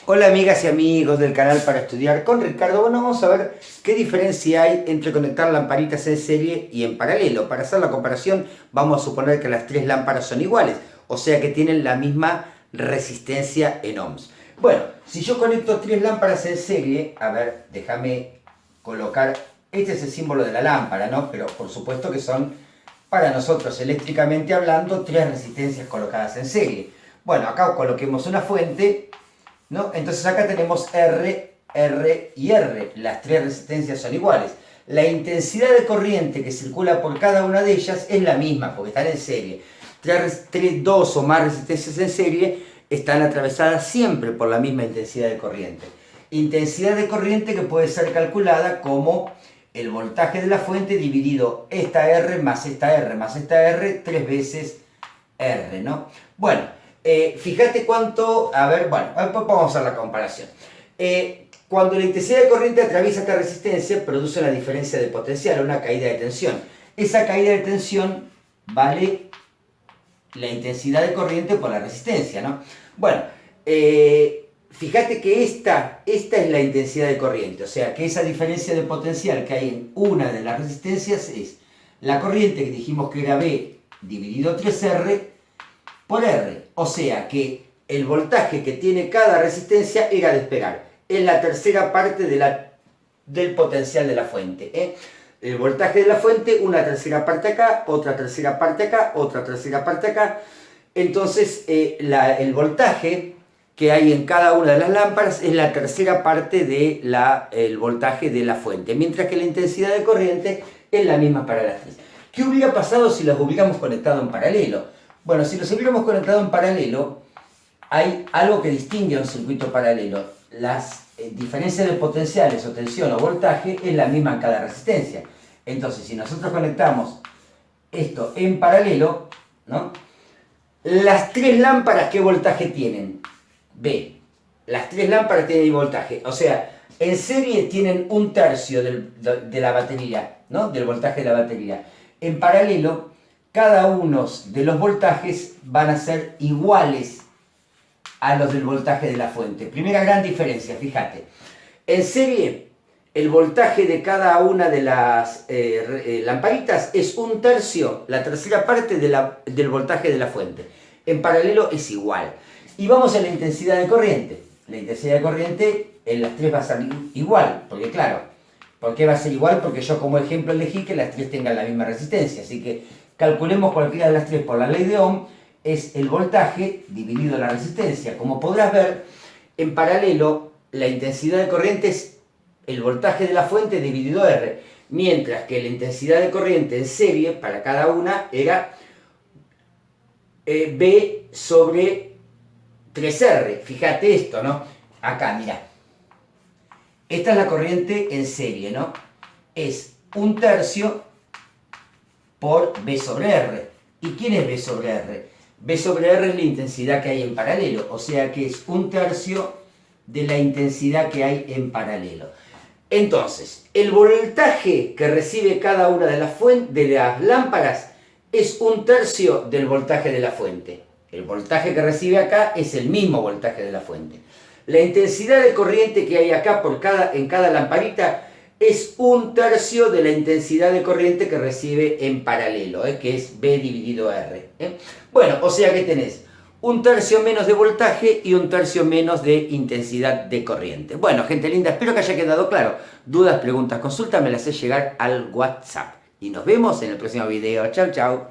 Hola amigas y amigos del canal para estudiar con Ricardo. Bueno, vamos a ver qué diferencia hay entre conectar lamparitas en serie y en paralelo. Para hacer la comparación vamos a suponer que las tres lámparas son iguales, o sea que tienen la misma resistencia en ohms. Bueno, si yo conecto tres lámparas en serie, a ver, déjame colocar, este es el símbolo de la lámpara, ¿no? Pero por supuesto que son, para nosotros eléctricamente hablando, tres resistencias colocadas en serie. Bueno, acá coloquemos una fuente, ¿no? Entonces acá tenemos R, R y R. Las tres resistencias son iguales. La intensidad de corriente que circula por cada una de ellas es la misma, porque están en serie. Dos o más resistencias en serie están atravesadas siempre por la misma intensidad de corriente. Intensidad de corriente que puede ser calculada como el voltaje de la fuente dividido esta R más esta R más esta R, tres veces R, ¿no? Bueno, fíjate cuánto, a ver, bueno, vamos a hacer la comparación. Cuando la intensidad de corriente atraviesa esta resistencia, produce una diferencia de potencial, una caída de tensión. Esa caída de tensión vale la intensidad de corriente por la resistencia, ¿no? Bueno, fíjate que esta es la intensidad de corriente, o sea que esa diferencia de potencial que hay en una de las resistencias es la corriente que dijimos que era B dividido 3R por R, o sea que el voltaje que tiene cada resistencia era de esperar, es la tercera parte del potencial de la fuente, ¿eh? El voltaje de la fuente, una tercera parte acá, otra tercera parte acá, otra tercera parte acá. Entonces el voltaje que hay en cada una de las lámparas es la tercera parte del voltaje de la fuente, mientras que la intensidad de corriente es la misma para las tres. ¿Qué hubiera pasado si las hubiéramos conectado en paralelo? Bueno, si los hubiéramos conectado en paralelo, hay algo que distingue a un circuito paralelo. Las diferencias de potenciales o tensión o voltaje es la misma en cada resistencia. Entonces, si nosotros conectamos esto en paralelo, ¿no? Las tres lámparas, ¿qué voltaje tienen? B. Las tres lámparas tienen voltaje. O sea, en serie tienen un tercio de la batería, ¿no? Del voltaje de la batería. En paralelo, cada uno de los voltajes van a ser iguales a los del voltaje de la fuente. Primera gran diferencia, fíjate. En serie, el voltaje de cada una de las lamparitas es un tercio, la tercera parte del voltaje de la fuente. En paralelo es igual. Y vamos a la intensidad de corriente. La intensidad de corriente en las tres va a ser igual, porque claro, ¿por qué va a ser igual? Porque yo como ejemplo elegí que las tres tengan la misma resistencia. Así que calculemos cualquiera de las tres por la ley de Ohm, es el voltaje dividido la resistencia. Como podrás ver, en paralelo la intensidad de corriente es el voltaje de la fuente dividido R, mientras que la intensidad de corriente en serie para cada una era B sobre 3R. Fíjate esto, ¿no? Acá, mira. Esta es la corriente en serie, ¿no? Es un tercio por B sobre R. ¿Y quién es B sobre R? B sobre R es la intensidad que hay en paralelo, o sea que es un tercio de la intensidad que hay en paralelo. Entonces, el voltaje que recibe cada una de las lámparas es un tercio del voltaje de la fuente. El voltaje que recibe acá es el mismo voltaje de la fuente. La intensidad de corriente que hay acá en cada lamparita es un tercio de la intensidad de corriente que recibe en paralelo, que es B dividido R. Bueno, o sea que tenés un tercio menos de voltaje y un tercio menos de intensidad de corriente. Bueno, gente linda, espero que haya quedado claro. Dudas, preguntas, consultas, me las haces llegar al WhatsApp. Y nos vemos en el próximo video. Chau, chau.